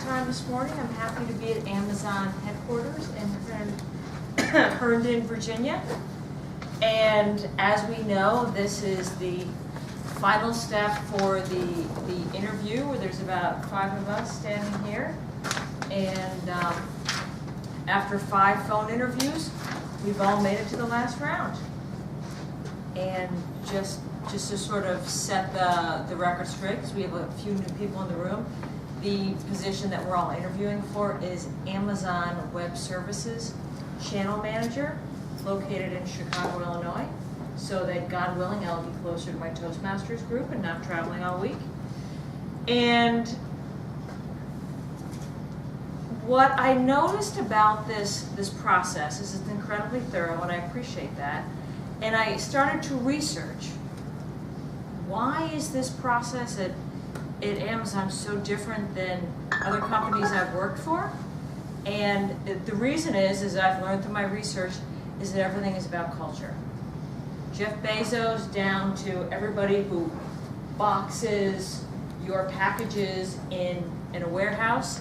time this morning. I'm happy to be at Amazon headquarters in Herndon, Virginia. And as we know, this is the final step for the interview, where there's about 5 of us standing here. And after 5 phone interviews, we've all made it to the last round. And just to sort of set the record straight, because we have a few new people in the room, the position that we're all interviewing for is Amazon Web Services Channel Manager, located in Chicago, Illinois, so that, God willing, I'll be closer to my Toastmasters group and not traveling all week. And what I noticed about this process is it's incredibly thorough, and I appreciate that. And I started to research, why is this process at Amazon so different than other companies I've worked for? And the reason is I've learned through my research, is that everything is about culture. Jeff Bezos down to everybody who boxes your packages in a warehouse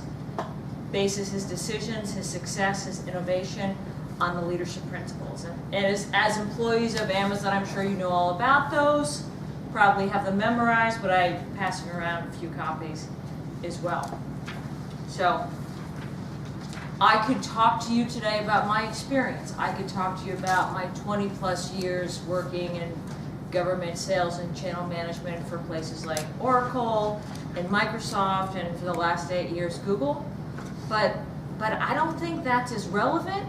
bases his decisions, his success, his innovation on the leadership principles. And as employees of Amazon, I'm sure you know all about those, probably have them memorized, but I'm passing around a few copies as well. So I could talk to you today about my experience. I could talk to you about my 20 plus years working in government sales and channel management for places like Oracle and Microsoft, and for the last 8 years Google. But I don't think that's as relevant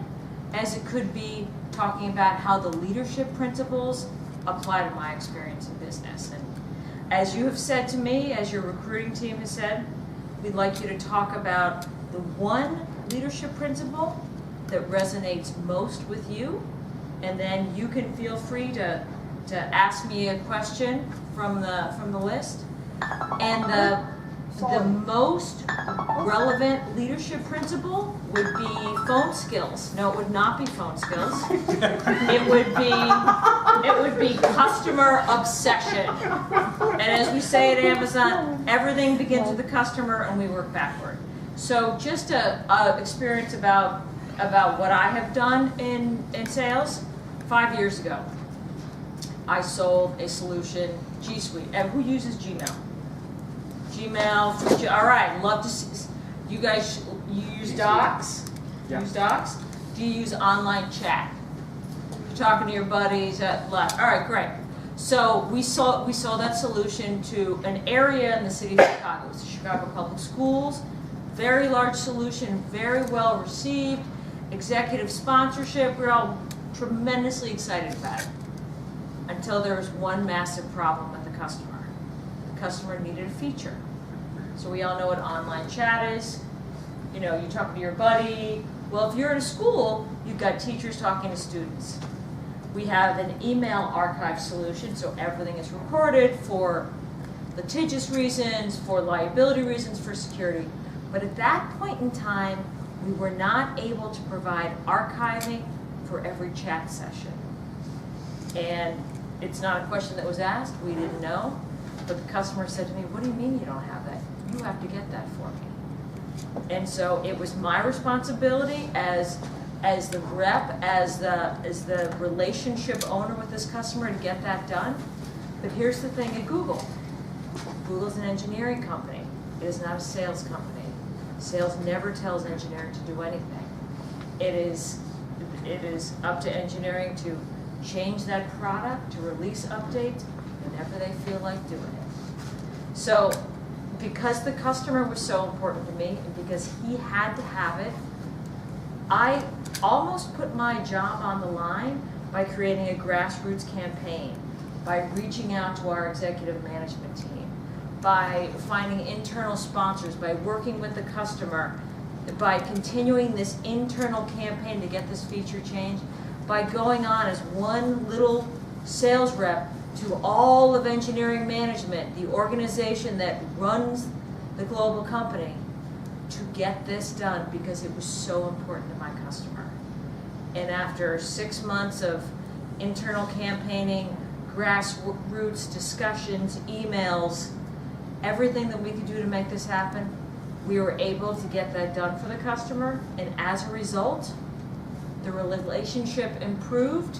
as it could be talking about how the leadership principles apply to my experience in business. And as you have said to me, as your recruiting team has said, we'd like you to talk about the one leadership principle that resonates most with you, and then you can feel free to ask me a question from the list. And the most relevant leadership principle would be phone skills. No, it would not be phone skills. It would be customer obsession. And as we say at Amazon, everything begins with the customer and we work backward. So just a experience about what I have done in sales. 5 years ago, I sold a solution, G Suite. And who uses Gmail? Gmail, all right, love to see. You guys, you use Docs? Yeah. Use Docs? Do you use online chat? You're talking to your buddies at lunch. All right, great. So we sold that solution to an area in the city of Chicago. It's the Chicago Public Schools. Very large solution, very well received. Executive sponsorship, we're all tremendously excited about it. Until there was one massive problem with the customer. The customer needed a feature. So we all know what online chat is. You know, you talk to your buddy. Well, if you're in a school, you've got teachers talking to students. We have an email archive solution, so everything is recorded for litigious reasons, for liability reasons, for security. But at that point in time, we were not able to provide archiving for every chat session. And it's not a question that was asked, we didn't know. But the customer said to me, what do you mean you don't have that? You have to get that for me. And so it was my responsibility as the rep, as the relationship owner with this customer to get that done. But here's the thing at Google. Google's an engineering company. It is not a sales company. Sales never tells engineering to do anything. It is up to engineering to change that product, to release updates whenever they feel like doing it. So because the customer was so important to me, and because he had to have it, I almost put my job on the line by creating a grassroots campaign, by reaching out to our executive management team, by finding internal sponsors, by working with the customer, by continuing this internal campaign to get this feature changed, by going on as one little sales rep to all of engineering management, the organization that runs the global company, to get this done because it was so important to my customer. And after 6 months of internal campaigning, grassroots discussions, emails, everything that we could do to make this happen, We were able to get that done for the customer, and as a result, the relationship improved,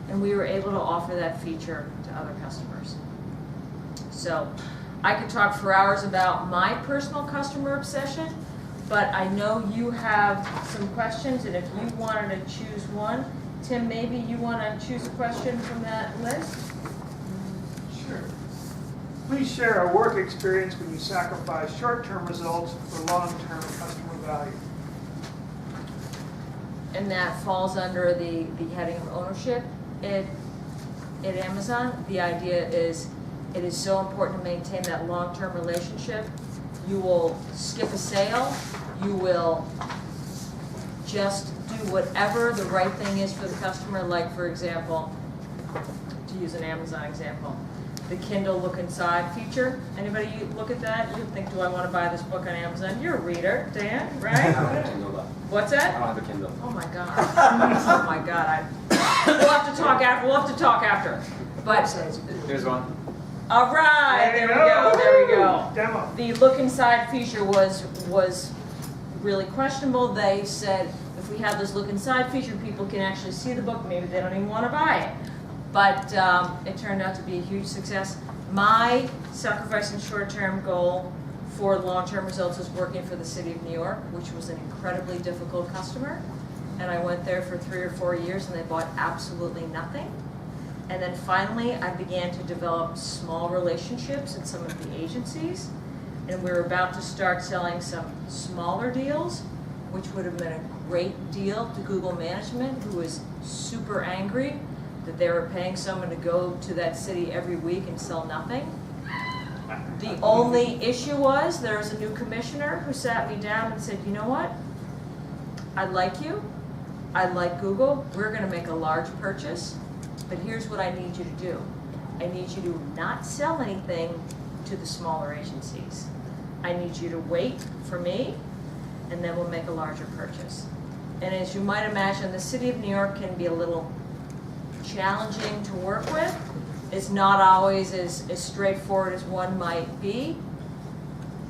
and we were able to offer that feature to other customers. So I could talk for hours about my personal customer obsession, but I know you have some questions, and if you wanted to choose one, Tim, maybe you want to choose a question from that list? Sure. Please share a work experience when you sacrifice short-term results for long-term customer value. And that falls under the heading of ownership at Amazon. The idea is it is so important to maintain that long-term relationship. You will skip a sale. You will just do whatever the right thing is for the customer. Like, for example, to use an Amazon example, the Kindle Look Inside feature. Anybody look at that? You think, do I want to buy this book on Amazon? You're a reader, Dan, right? I don't have a Kindle though. What's I that? don't have a Kindle. Oh my God. Oh my God. We'll have to talk after. We'll have to talk after. But Here's one. all right, there we go. There we go. Demo. The look inside feature was really questionable. They said if we have this look inside feature, people can actually see the book. Maybe they don't even want to buy it. But it turned out to be a huge success. My sacrificing short-term goal for long-term results is working for the city of New York, which was an incredibly difficult customer. And I went there for 3 or 4 years, and they bought absolutely nothing. And then finally, I began to develop small relationships in some of the agencies. And we were about to start selling some smaller deals, which would have been a great deal to Google management, who was super angry that they were paying someone to go to that city every week and sell nothing. The only issue was there was a new commissioner who sat me down and said, you know what? I like you. I like Google. We're going to make a large purchase. But here's what I need you to do. I need you to not sell anything to the smaller agencies. I need you to wait for me, and then we'll make a larger purchase. And as you might imagine, the city of New York can be a little challenging to work with. It's not always as straightforward as one might be,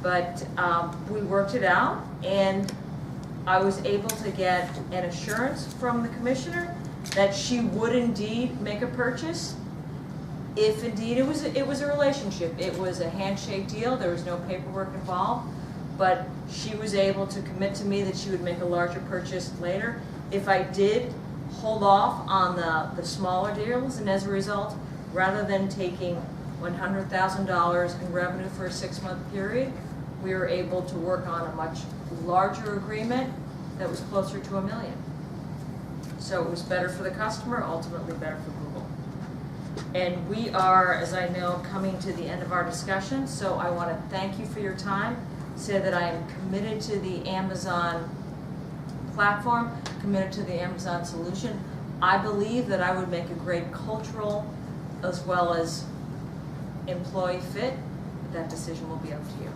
but we worked it out, and I was able to get an assurance from the commissioner that she would indeed make a purchase if indeed it was a relationship. It was a handshake deal. There was no paperwork involved, but she was able to commit to me that she would make a larger purchase later if I did hold off on the smaller deals. And as a result, rather than taking $100,000 in revenue for a 6-month period, we were able to work on a much larger agreement that was closer to $1 million. So it was better for the customer, ultimately better for Google. And we are, as I know, coming to the end of our discussion, so I want to thank you for your time, say that I am committed to the Amazon platform, committed to the Amazon solution. I believe that I would make a great cultural as well as employee fit. That decision will be up to you.